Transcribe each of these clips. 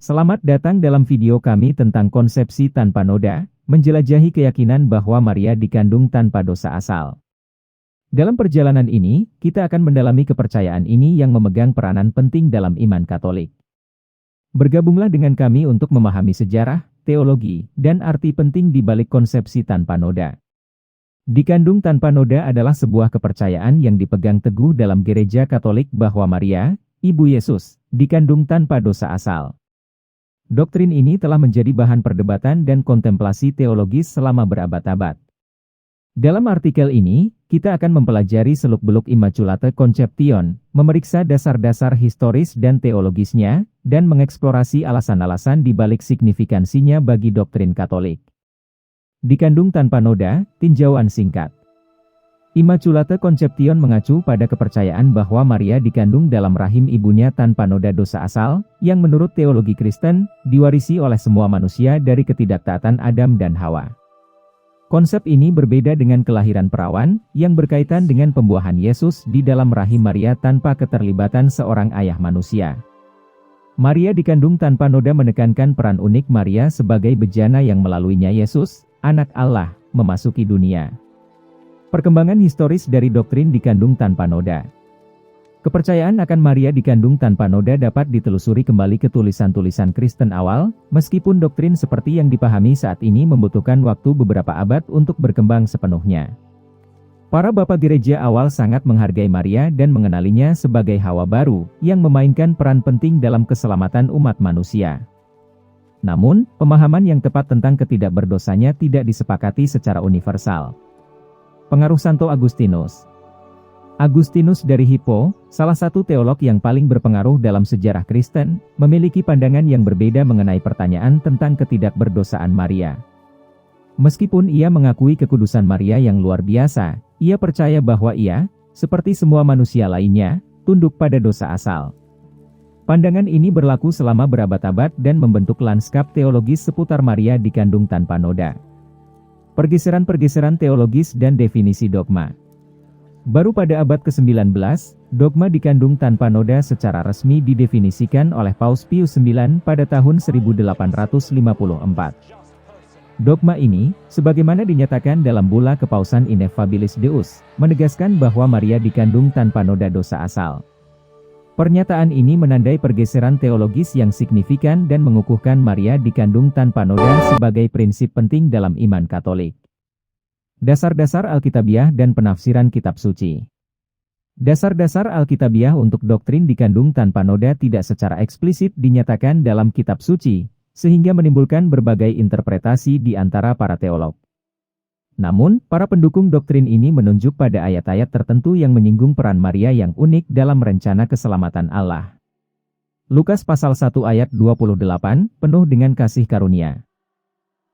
Selamat datang dalam video kami tentang konsepsi tanpa noda, menjelajahi keyakinan bahwa Maria dikandung tanpa dosa asal. Dalam perjalanan ini, kita akan mendalami kepercayaan ini yang memegang peranan penting dalam iman Katolik. Bergabunglah dengan kami untuk memahami sejarah, teologi, dan arti penting di balik konsepsi tanpa noda. Dikandung tanpa noda adalah sebuah kepercayaan yang dipegang teguh dalam Gereja Katolik bahwa Maria, Ibu Yesus, dikandung tanpa dosa asal. Doktrin ini telah menjadi bahan perdebatan dan kontemplasi teologis selama berabad-abad. Dalam artikel ini, kita akan mempelajari seluk-beluk Immaculate Conception, memeriksa dasar-dasar historis dan teologisnya, dan mengeksplorasi alasan-alasan di balik signifikansinya bagi doktrin Katolik. Dikandung tanpa noda, tinjauan singkat. Immaculate Conception mengacu pada kepercayaan bahwa Maria dikandung dalam rahim ibunya tanpa noda dosa asal, yang menurut teologi Kristen, diwarisi oleh semua manusia dari ketidaktaatan Adam dan Hawa. Konsep ini berbeda dengan kelahiran perawan, yang berkaitan dengan pembuahan Yesus di dalam rahim Maria tanpa keterlibatan seorang ayah manusia. Maria dikandung tanpa noda menekankan peran unik Maria sebagai bejana yang melaluinya Yesus, Anak Allah, memasuki dunia. Perkembangan historis dari doktrin dikandung tanpa noda. Kepercayaan akan Maria dikandung tanpa noda dapat ditelusuri kembali ke tulisan-tulisan Kristen awal, meskipun doktrin seperti yang dipahami saat ini membutuhkan waktu beberapa abad untuk berkembang sepenuhnya. Para bapak gereja awal sangat menghargai Maria dan mengenalinya sebagai Hawa baru, yang memainkan peran penting dalam keselamatan umat manusia. Namun, pemahaman yang tepat tentang ketidakberdosanya tidak disepakati secara universal. Pengaruh Santo Agustinus. Agustinus dari Hippo, salah satu teolog yang paling berpengaruh dalam sejarah Kristen, memiliki pandangan yang berbeda mengenai pertanyaan tentang ketidakberdosaan Maria. Meskipun ia mengakui kekudusan Maria yang luar biasa, ia percaya bahwa ia, seperti semua manusia lainnya, tunduk pada dosa asal. Pandangan ini berlaku selama berabad-abad dan membentuk lanskap teologis seputar Maria dikandung tanpa noda. Pergeseran-pergeseran teologis dan definisi dogma. Baru pada abad ke-19, dogma dikandung tanpa noda secara resmi didefinisikan oleh Paus Pius IX pada tahun 1854. Dogma ini, sebagaimana dinyatakan dalam Bula Kepausan Ineffabilis Deus, menegaskan bahwa Maria dikandung tanpa noda dosa asal. Pernyataan ini menandai pergeseran teologis yang signifikan dan mengukuhkan Maria dikandung tanpa noda sebagai prinsip penting dalam iman Katolik. Dasar-dasar Alkitabiah dan penafsiran Kitab Suci. Dasar-dasar Alkitabiah untuk doktrin dikandung tanpa noda tidak secara eksplisit dinyatakan dalam Kitab Suci, sehingga menimbulkan berbagai interpretasi di antara para teolog. Namun, para pendukung doktrin ini menunjuk pada ayat-ayat tertentu yang menyinggung peran Maria yang unik dalam rencana keselamatan Allah. Lukas pasal 1 ayat 28, penuh dengan kasih karunia.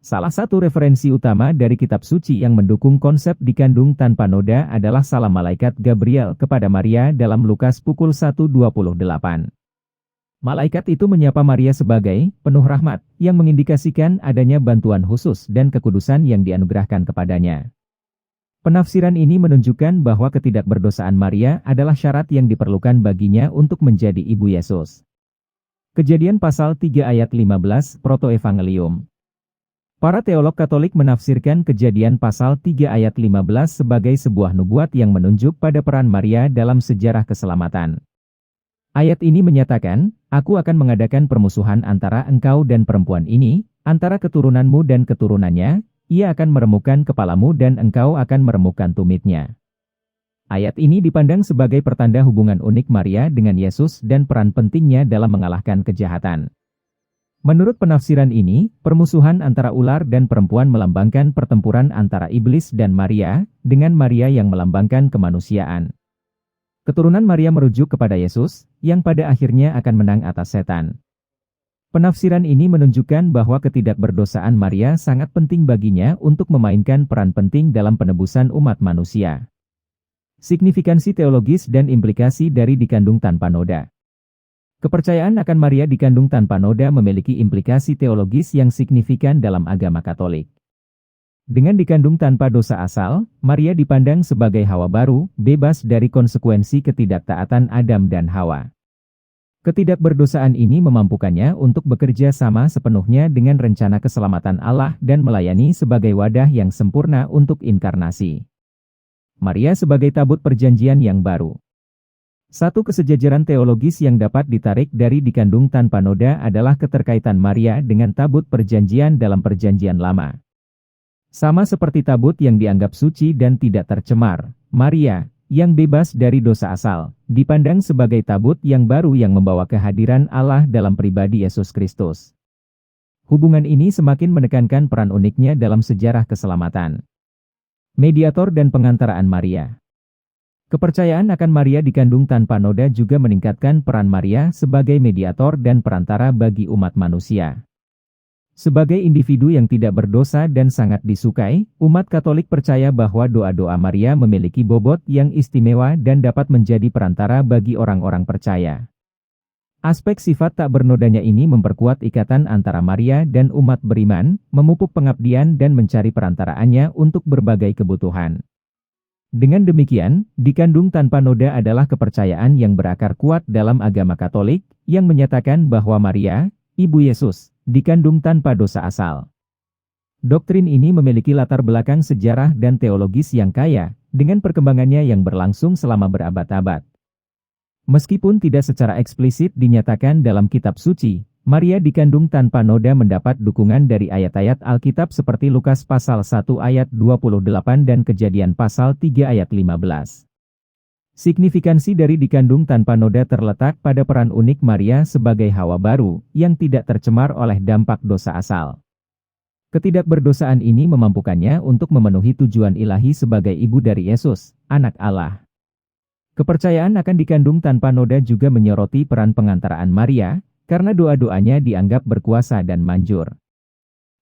Salah satu referensi utama dari kitab suci yang mendukung konsep dikandung tanpa noda adalah salam malaikat Gabriel kepada Maria dalam Lukas pukul 1:28. Malaikat itu menyapa Maria sebagai penuh rahmat, yang mengindikasikan adanya bantuan khusus dan kekudusan yang dianugerahkan kepadanya. Penafsiran ini menunjukkan bahwa ketidakberdosaan Maria adalah syarat yang diperlukan baginya untuk menjadi ibu Yesus. Kejadian pasal 3 ayat 15, Protoevangelium. Para teolog Katolik menafsirkan Kejadian pasal 3 ayat 15 sebagai sebuah nubuat yang menunjuk pada peran Maria dalam sejarah keselamatan. Ayat ini menyatakan, "Aku akan mengadakan permusuhan antara engkau dan perempuan ini, antara keturunanmu dan keturunannya, ia akan meremukkan kepalamu dan engkau akan meremukkan tumitnya." Ayat ini dipandang sebagai pertanda hubungan unik Maria dengan Yesus dan peran pentingnya dalam mengalahkan kejahatan. Menurut penafsiran ini, permusuhan antara ular dan perempuan melambangkan pertempuran antara iblis dan Maria, dengan Maria yang melambangkan kemanusiaan. Keturunan Maria merujuk kepada Yesus, yang pada akhirnya akan menang atas setan. Penafsiran ini menunjukkan bahwa ketidakberdosaan Maria sangat penting baginya untuk memainkan peran penting dalam penebusan umat manusia. Signifikansi teologis dan implikasi dari dikandung tanpa noda. Kepercayaan akan Maria dikandung tanpa noda memiliki implikasi teologis yang signifikan dalam agama Katolik. Dengan dikandung tanpa dosa asal, Maria dipandang sebagai Hawa baru, bebas dari konsekuensi ketidaktaatan Adam dan Hawa. Ketidakberdosaan ini memampukannya untuk bekerja sama sepenuhnya dengan rencana keselamatan Allah dan melayani sebagai wadah yang sempurna untuk inkarnasi. Maria sebagai tabut perjanjian yang baru. Satu kesejajaran teologis yang dapat ditarik dari dikandung tanpa noda adalah keterkaitan Maria dengan tabut perjanjian dalam perjanjian lama. Sama seperti tabut yang dianggap suci dan tidak tercemar, Maria, yang bebas dari dosa asal, dipandang sebagai tabut yang baru yang membawa kehadiran Allah dalam pribadi Yesus Kristus. Hubungan ini semakin menekankan peran uniknya dalam sejarah keselamatan. Mediator dan pengantaraan Maria. Kepercayaan akan Maria dikandung tanpa noda juga meningkatkan peran Maria sebagai mediator dan perantara bagi umat manusia. Sebagai individu yang tidak berdosa dan sangat disukai, umat Katolik percaya bahwa doa-doa Maria memiliki bobot yang istimewa dan dapat menjadi perantara bagi orang-orang percaya. Aspek sifat tak bernodanya ini memperkuat ikatan antara Maria dan umat beriman, memupuk pengabdian dan mencari perantaraannya untuk berbagai kebutuhan. Dengan demikian, dikandung tanpa noda adalah kepercayaan yang berakar kuat dalam agama Katolik, yang menyatakan bahwa Maria, Ibu Yesus, dikandung tanpa dosa asal. Doktrin ini memiliki latar belakang sejarah dan teologis yang kaya, dengan perkembangannya yang berlangsung selama berabad-abad. Meskipun tidak secara eksplisit dinyatakan dalam kitab suci, Maria dikandung tanpa noda mendapat dukungan dari ayat-ayat Alkitab seperti Lukas pasal 1 ayat 28 dan Kejadian pasal 3 ayat 15. Signifikansi dari dikandung tanpa noda terletak pada peran unik Maria sebagai Hawa baru, yang tidak tercemar oleh dampak dosa asal. Ketidakberdosaan ini memampukannya untuk memenuhi tujuan ilahi sebagai ibu dari Yesus, anak Allah. Kepercayaan akan dikandung tanpa noda juga menyoroti peran pengantaraan Maria, karena doa-doanya dianggap berkuasa dan manjur.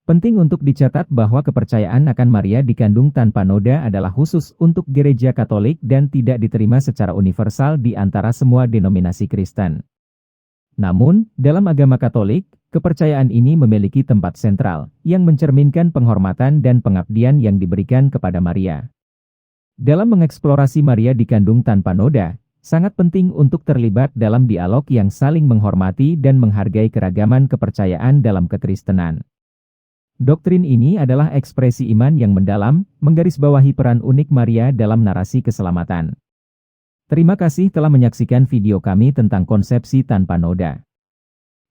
Penting untuk dicatat bahwa kepercayaan akan Maria dikandung tanpa noda adalah khusus untuk Gereja Katolik dan tidak diterima secara universal di antara semua denominasi Kristen. Namun, dalam agama Katolik, kepercayaan ini memiliki tempat sentral, yang mencerminkan penghormatan dan pengabdian yang diberikan kepada Maria. Dalam mengeksplorasi Maria dikandung tanpa noda, sangat penting untuk terlibat dalam dialog yang saling menghormati dan menghargai keragaman kepercayaan dalam kekristenan. Doktrin ini adalah ekspresi iman yang mendalam, menggarisbawahi peran unik Maria dalam narasi keselamatan. Terima kasih telah menyaksikan video kami tentang konsepsi tanpa noda.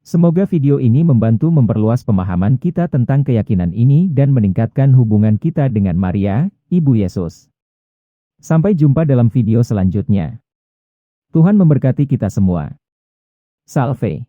Semoga video ini membantu memperluas pemahaman kita tentang keyakinan ini dan meningkatkan hubungan kita dengan Maria, Ibu Yesus. Sampai jumpa dalam video selanjutnya. Tuhan memberkati kita semua. Salve.